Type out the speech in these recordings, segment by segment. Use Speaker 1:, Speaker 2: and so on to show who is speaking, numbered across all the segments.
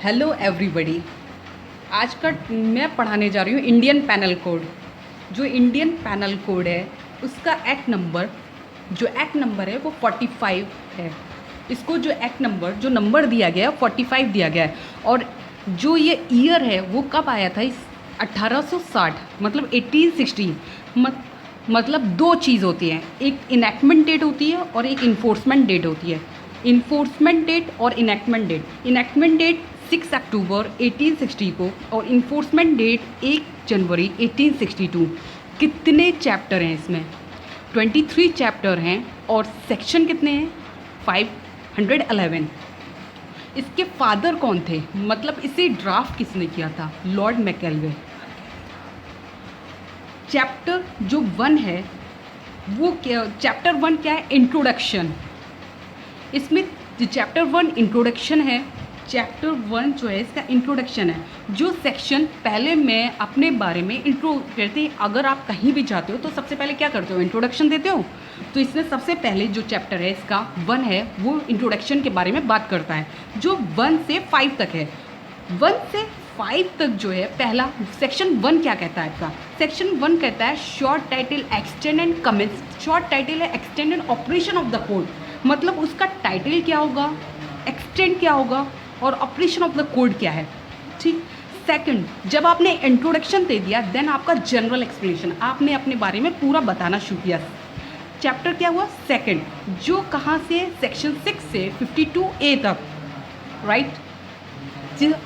Speaker 1: Hello everybody. आज का मैं पढ़ाने जा रही हूँ इंडियन पैनल कोड। जो इंडियन पैनल कोड है उसका एक्ट नंबर है वो 45 है। इसको जो एक्ट नंबर जो नंबर दिया गया है 45 दिया गया है। और जो ये ईयर है वो कब आया था, इस 1860 मतलब 1860। मतलब दो चीज़ होती हैं, एक इनैक्टमेंट डेट होती है और एक इन्फोर्समेंट डेट होती है। इन्फोर्समेंट डेट और इनैक्टमेंट डेट 6 अक्टूबर 1860 को और इन्फोर्समेंट डेट 1 जनवरी 1862। कितने चैप्टर हैं इसमें? 23 चैप्टर हैं और सेक्शन कितने हैं? 511। इसके फादर कौन थे, मतलब इसे ड्राफ्ट किसने किया था? लॉर्ड मैकेलवे। चैप्टर जो 1 है वो क्या, चैप्टर 1 क्या है? इंट्रोडक्शन। इसमें चैप्टर 1 इंट्रोडक्शन है। चैप्टर 1 जो है इसका इंट्रोडक्शन है। जो सेक्शन पहले मैं अपने बारे में इंट्रो करते हैं, अगर आप कहीं भी जाते हो तो सबसे पहले क्या करते हो? इंट्रोडक्शन देते हो। तो इसमें सबसे पहले जो चैप्टर है इसका 1 है वो इंट्रोडक्शन के बारे में बात करता है, जो 1 से 5 तक है। 1 से 5 तक जो है पहला सेक्शन 1 क्या कहता है आपका? सेक्शन 1 कहता है short title extent and commencement. Short title है extent and operation of the code, मतलब उसका टाइटल क्या होगा, एक्सटेंड क्या होगा और ऑपरेशन ऑफ द कोड क्या है। ठीक। सेकंड, जब आपने इंट्रोडक्शन दे दिया देन आपका जनरल एक्सप्लेनेशन, आपने अपने बारे में पूरा बताना शुरू किया। चैप्टर क्या हुआ? सेकंड, जो कहाँ से? सेक्शन 6 से 52A तक, राइट।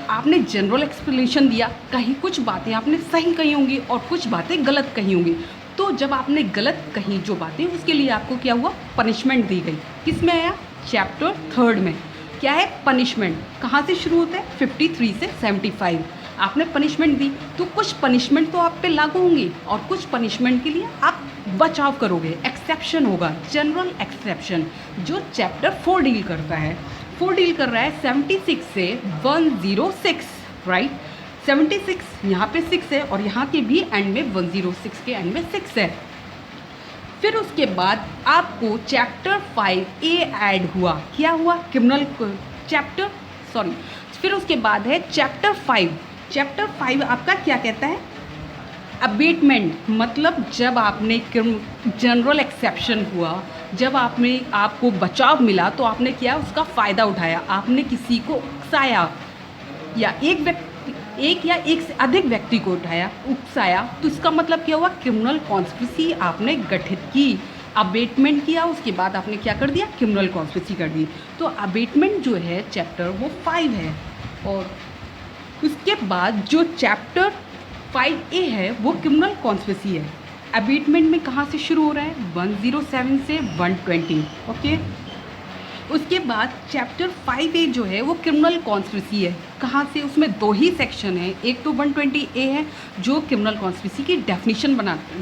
Speaker 1: आपने जनरल एक्सप्लेनेशन दिया, कहीं कुछ बातें आपने सही कही होंगी और कुछ बातें गलत कही होंगी। तो जब आपने गलत कही जो बातें, उसके लिए आपको क्या हुआ? पनिशमेंट दी गई। किस में आया? चैप्टर 3 में। क्या है? पनिशमेंट। कहाँ से शुरू होता है? 53 से 75 आपने पनिशमेंट दी। तो कुछ पनिशमेंट तो आप पे लागू होंगी और कुछ पनिशमेंट के लिए आप बचाव करोगे। एक्सेप्शन होगा, जनरल एक्सेप्शन, जो चैप्टर 4 डील करता है। 4 डील कर रहा है 76 से 106, राइट। 76 यहाँ पे 6 है और यहाँ के भी एंड में 106 के एंड में 6 है। फिर उसके बाद आपको चैप्टर 5A ऐड हुआ। क्या हुआ? Criminal chapter, sorry. फिर उसके बाद है चैप्टर 5। चैप्टर 5 आपका क्या कहता है? अबेटमेंट, मतलब जब आपने जनरल एक्सेप्शन हुआ, जब आपको बचाव मिला तो आपने क्या? उसका फ़ायदा उठाया। आपने किसी को उकसाया या एक या एक से अधिक व्यक्ति को उकसाया, तो इसका मतलब क्या हुआ? क्रिमिनल कॉन्स्पिरेसी आपने गठित की। अबेटमेंट किया, उसके बाद आपने क्या कर दिया? क्रिमिनल कॉन्स्पिरेसी कर दी। तो अबेटमेंट जो है चैप्टर वो 5 है। और उसके बाद जो चैप्टर 5A है वो क्रिमिनल कॉन्स्पिरेसी है। अबेटमेंट में कहाँ से शुरू हो रहा है? 107 से 120, ओके। उसके बाद चैप्टर 5A जो है वो क्रिमिनल कॉन्स्पिरेसी है। कहाँ से? उसमें 2 ही सेक्शन है, एक तो 120A है जो क्रिमिनल कॉन्स्पिरेसी की डेफिनेशन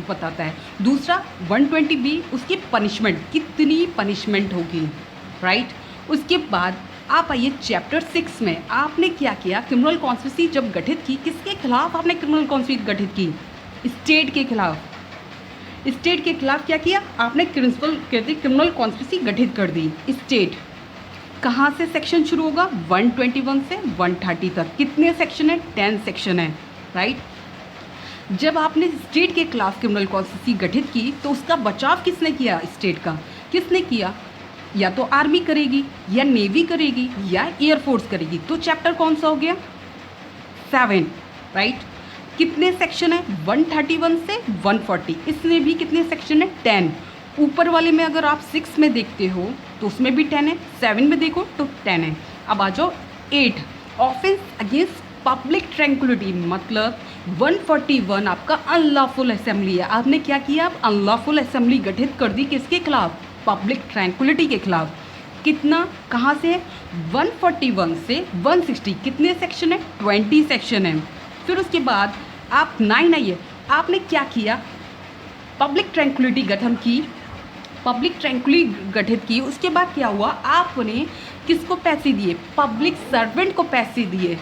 Speaker 1: बताता है, दूसरा 120B उसकी पनिशमेंट, कितनी पनिशमेंट होगी, राइट। उसके बाद आप आइए चैप्टर 6 में। आपने क्या किया? क्रिमिनल कॉन्स्पिरेसी जब गठित की, किसके खिलाफ आपने क्रिमिनल कॉन्स्पिरेसी गठित की? स्टेट के खिलाफ। स्टेट के खिलाफ क्या किया आपने? क्रिमिनल कॉन्स्पिरेसी गठित कर दी। स्टेट कहाँ से सेक्शन शुरू होगा? 121 से 130 तक। कितने सेक्शन है? 10 सेक्शन है, राइट। जब आपने स्टेट के खिलाफ क्रिमिनल कॉन्स्पिरेसी गठित की तो उसका बचाव किसने किया? स्टेट का किसने किया? या तो आर्मी करेगी या नेवी करेगी या एयरफोर्स करेगी। तो चैप्टर कौन सा हो गया? 7, राइट। कितने सेक्शन है? 131 से 140। इसमें भी कितने सेक्शन है? 10। ऊपर वाले में अगर आप 6 में देखते हो तो उसमें भी 10 है, 7 में देखो तो 10 है। अब आ जाओ 8, ऑफेंस अगेंस्ट पब्लिक ट्रैंक्विलिटी, मतलब 141 आपका अनलॉफुल असेंबली है। आपने क्या किया? अब अनलॉफुल असेंबली गठित कर दी। किसके खिलाफ? पब्लिक ट्रैंक्विलिटी के खिलाफ। कितना? कहाँ से? 141 से 160। कितने सेक्शन है? 20 सेक्शन है। फिर उसके बाद आप 9 आइए। आपने क्या किया? पब्लिक ट्रैंक्विलिटी गठन की, पब्लिक ट्रैंक्विलिटी गठित की। उसके बाद क्या हुआ? आपने किसको पैसे दिए? पब्लिक सर्वेंट को पैसे दिए।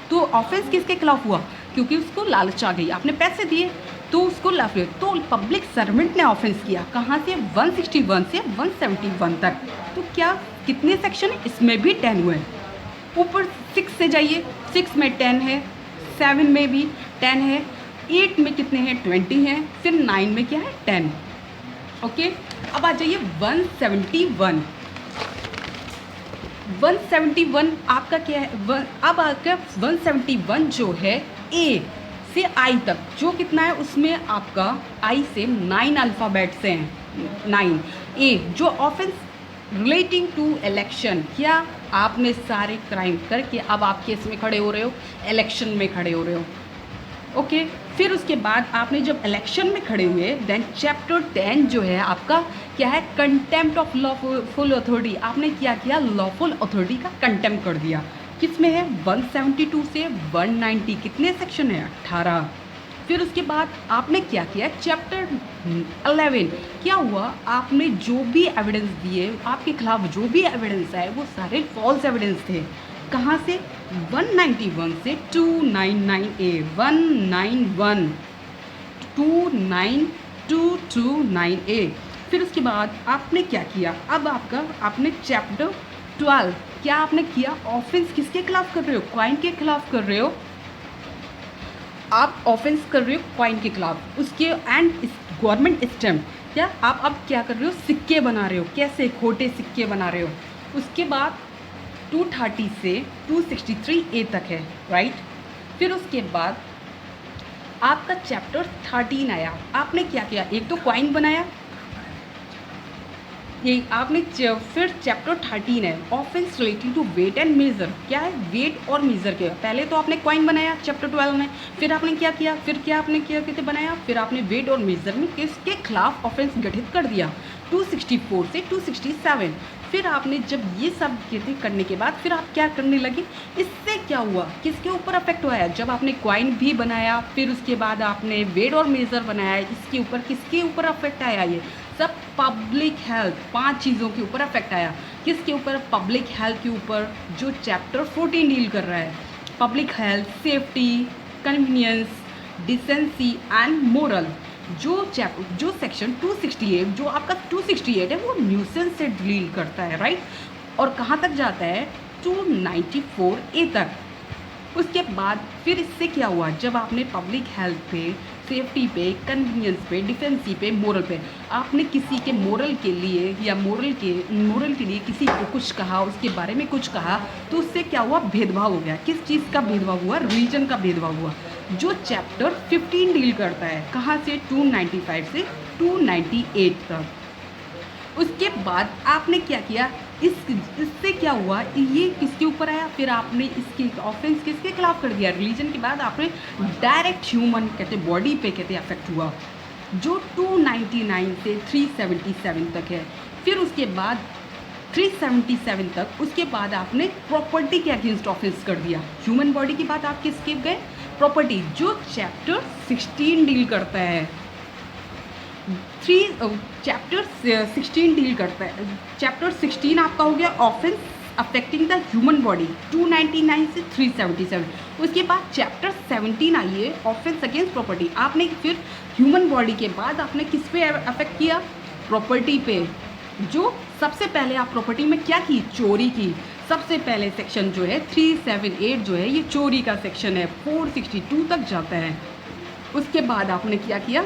Speaker 1: तो ऑफेंस किसके खिलाफ हुआ? क्योंकि उसको लालच आ गई, आपने पैसे दिए तो उसको लाभ। तो पब्लिक सर्वेंट ने ऑफेंस किया। कहाँ से? 161 से 171 तक। तो क्या कितने सेक्शन है? इसमें भी 10 हुए। ऊपर 6 से जाइए। 6 में 10 है, 7 में भी 10 है, 8 में कितने हैं 20 हैं, फिर 9 में क्या है 10। ओके, अब आ जाइए 171। 171 आपका क्या है, अब आपका 171 जो है ए से आई तक जो कितना है उसमें आपका आई से 9 अल्फ़ाबेट्स हैं। 9 ए जो ऑफेंस रिलेटिंग टू इलेक्शन, क्या आपने सारे क्राइम करके अब आप केस में खड़े हो रहे हो, इलेक्शन में खड़े हो रहे हो। ओके, फिर उसके बाद आपने जब इलेक्शन में खड़े हुए देन चैप्टर 10 जो है आपका क्या है, कंटेम्प्ट ऑफ लॉफुल अथॉरिटी। आपने क्या किया, लॉफुल अथॉरिटी का कंटेम्प्ट कर दिया। किस में है, 172 से 190, कितने सेक्शन है 18। फिर उसके बाद आपने क्या किया, चैप्टर 11 क्या हुआ, आपने जो भी एविडेंस दिए आपके खिलाफ, जो भी एविडेंस आए वो सारे फॉल्स एविडेंस थे। कहाँ से, 191 से 299A, 191 29229A। फिर उसके बाद आपने क्या किया, अब आपने चैप्टर 12 क्या आपने किया, ऑफेंस किसके खिलाफ कर रहे हो, क्वाइन के खिलाफ कर रहे हो। आप ऑफेंस कर रहे हो क्वाइन के खिलाफ, उसके एंड गवर्नमेंट स्टैम्प, क्या आप अब क्या कर रहे हो, सिक्के बना रहे हो, कैसे खोटे सिक्के बना रहे हो। उसके बाद 230 से 263A तक है, राइट। फिर उसके बाद आपका चैप्टर 13 आया, आपने क्या किया, एक तो क्वाइन बनाया, ये आपने फिर चैप्टर 13 है offence relating to weight and measure, क्या है, वेट और मेज़र के। पहले तो आपने क्वाइन बनाया चैप्टर 12 में, फिर आपने क्या किया, फिर क्या आपने क्या कहते बनाया, फिर आपने वेट और मेज़र में किसके खिलाफ ऑफेंस गठित कर दिया, 264 से 267। फिर आपने जब ये सब कहते करने के बाद फिर आप क्या करने लगे, इससे क्या हुआ, किसके ऊपर अफेक्ट हुआ है, जब आपने क्वाइन भी बनाया फिर उसके बाद आपने वेट और मेज़र बनाया, इसके ऊपर किसके ऊपर अफेक्ट आया, ये सब पब्लिक हेल्थ, 5 चीज़ों के ऊपर अफेक्ट आया। किसके ऊपर, पब्लिक हेल्थ के ऊपर, जो चैप्टर 14 डील कर रहा है, public health, safety, convenience, decency and moral. जो सेक्शन 268 जो आपका 268 है वो न्यूसेंस से डील करता है, राइट। और कहाँ तक जाता है, 294A तक। उसके बाद फिर इससे क्या हुआ, जब आपने पब्लिक हेल्थ पे, सेफ्टी पे, कन्वीनियंस पे, डिफेंसी पे, मोरल पे, आपने किसी के मोरल के लिए या मोरल के लिए किसी को कुछ कहा, उसके बारे में कुछ कहा, तो उससे क्या हुआ, भेदभाव हो गया। किस चीज़ का भेदभाव हुआ, रिलीजन का भेदभाव हुआ, जो चैप्टर 15 डील करता है। कहाँ से, 295 से 298 तक। उसके बाद आपने क्या किया, इससे क्या हुआ, ये किसके ऊपर आया, फिर आपने इसकी ऑफेंस किसके खिलाफ कर दिया, रिलीजन के बाद आपने डायरेक्ट ह्यूमन कहते बॉडी पे कहते अफेक्ट हुआ, जो 299 से 377 तक है। फिर उसके बाद 377 तक, उसके बाद आपने प्रॉपर्टी के अगेंस्ट ऑफेंस कर दिया। ह्यूमन बॉडी की बात आप किसके गए, प्रॉपर्टी, जो चैप्टर 16 डील करता है। चैप्टर 16 डील करता है, चैप्टर 16 आपका हो गया offence affecting the human body, 299 से 377। उसके बाद चैप्टर 17 आइए, ऑफेंस अगेंस्ट प्रॉपर्टी। आपने फिर ह्यूमन बॉडी के बाद आपने किस पे अफेक्ट किया, प्रॉपर्टी पे। जो सबसे पहले आप प्रॉपर्टी में क्या की, चोरी की। सबसे पहले सेक्शन जो है 378 जो है ये चोरी का सेक्शन है, 462 तक जाता है। उसके बाद आपने क्या किया,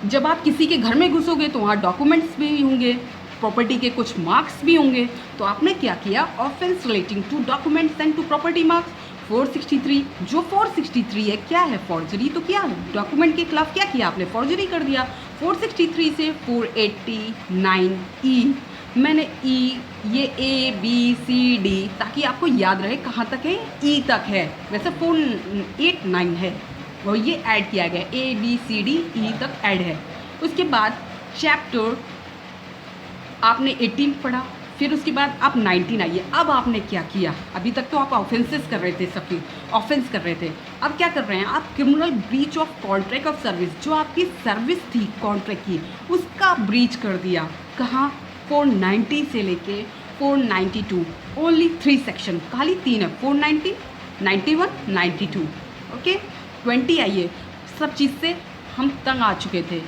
Speaker 1: जब आप किसी के घर में घुसोगे तो वहाँ डॉक्यूमेंट्स भी होंगे, प्रॉपर्टी के कुछ मार्क्स भी होंगे, तो आपने क्या किया, offence relating to documents and to property marks, 463। जो 463 है क्या है, फॉर्जरी तो किया, डॉक्यूमेंट के खिलाफ क्या किया आपने, फॉर्जरी कर दिया। 463 से 489E, मैंने ये ABCD ताकि आपको याद रहे कहाँ तक है, E तक है, वैसे 489 है वो ये ऐड किया गया, ABCDE तक ऐड है। उसके बाद चैप्टर आपने 18 पढ़ा, फिर उसके बाद आप 19 आइए। अब आपने क्या किया, अभी तक तो आप ऑफेंसेस कर रहे थे, सबकी ऑफेंस कर रहे थे, अब क्या कर रहे हैं आप, criminal breach of contract of service, जो आपकी सर्विस थी कॉन्ट्रैक्ट की उसका ब्रीच कर दिया। कहाँ, 490 से लेके 492, ओनली 3 सेक्शन, खाली 3 है, 490, 91, 92। ओके, 20 आइए। सब चीज़ से हम तंग आ चुके थे,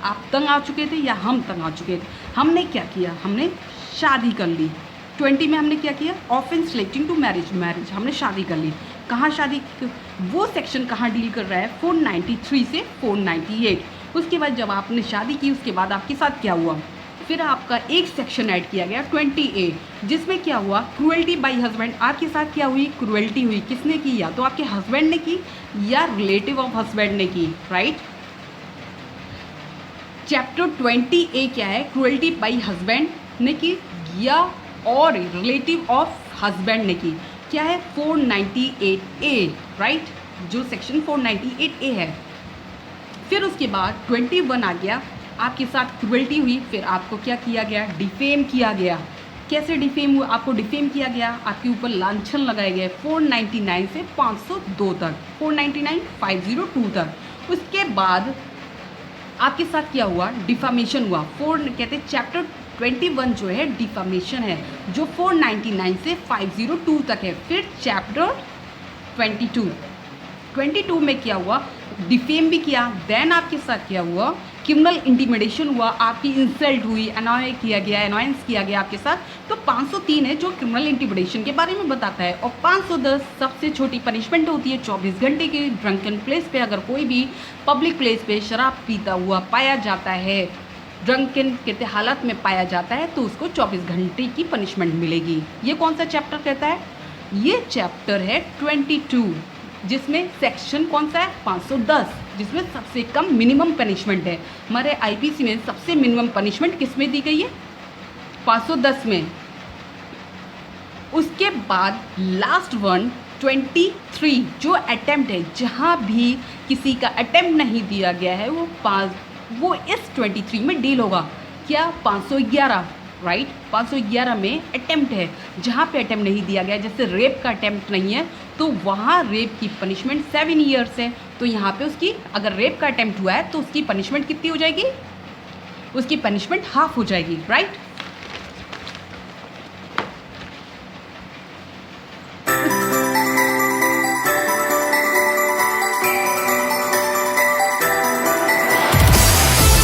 Speaker 1: आप तंग आ चुके थे या हम तंग आ चुके थे। हमने क्या किया, हमने शादी कर ली। 20 में हमने क्या किया, ऑफेंस रिलेटिंग टू मैरिज, हमने शादी कर ली। कहाँ शादी, वो सेक्शन कहाँ डील कर रहा है, 493 से 498। उसके बाद जब आपने शादी की उसके बाद आपके साथ क्या हुआ, फिर आपका एक सेक्शन ऐड किया गया 20A, जिसमें क्या हुआ, क्रूएल्टी बाय हस्बैंड। आपके साथ क्या हुई, क्रूएल्टी हुई। किसने की, या तो आपके हस्बैंड ने की या रिलेटिव ऑफ हस्बैंड ने की, राइट। चैप्टर 20A क्या है, क्रूएल्टी बाय हस्बैंड ने की या और रिलेटिव ऑफ हस्बैंड ने की। क्या है, 498A, राइट, जो सेक्शन 498A है। फिर उसके बाद 21 आ गया, आपके साथ क्रूएल्टी हुई, फिर आपको क्या किया गया, डिफेम किया गया। कैसे डिफेम हुआ, आपको डिफेम किया गया, आपके ऊपर लांछन लगाए गए 499 से 502 तक, 499 502 तक। उसके बाद आपके साथ क्या हुआ, डिफामेशन हुआ। कहते हैं चैप्टर 21 जो है डिफामेशन है, जो 499 से 502 तक है। फिर चैप्टर 22 में क्या हुआ, डिफेम भी किया। देन आपके साथ क्या हुआ, क्रिमिनल इंटिमिडेशन हुआ, आपकी इंसल्ट हुई, अनॉयंस किया गया आपके साथ। तो 503 है जो क्रिमिनल इंटिमिडेशन के बारे में बताता है। और 510 सबसे छोटी पनिशमेंट होती है 24 घंटे की। ड्रंकन प्लेस पे अगर कोई भी पब्लिक प्लेस पे शराब पीता हुआ पाया जाता है, ड्रंकन कहते हालत में पाया जाता है, तो उसको 24 घंटे की पनिशमेंट मिलेगी। ये कौन सा चैप्टर कहता है, ये चैप्टर है 22, जिसमें सेक्शन कौन सा है, 510, जिसमें सबसे कम मिनिमम पनिशमेंट है। हमारे आईपीसी में सबसे मिनिमम पनिशमेंट किस में दी गई है, 510 में। उसके बाद लास्ट वन 23 जो अटेम्प्ट है, जहाँ भी किसी का अटेम्प्ट नहीं दिया गया है वो इस 23 में डील होगा। क्या, 511, राइट, 511 में अटेम्प्ट है, जहाँ पे अटेम्प्ट नहीं दिया गया, जैसे रेप का अटेम्प्ट नहीं है तो वहाँ रेप की पनिशमेंट 7 ईयर्स है। तो यहाँ पे उसकी अगर रेप का अटेम्प्ट हुआ है तो उसकी पनिशमेंट कितनी हो जाएगी, उसकी पनिशमेंट हाफ हो जाएगी, राइट।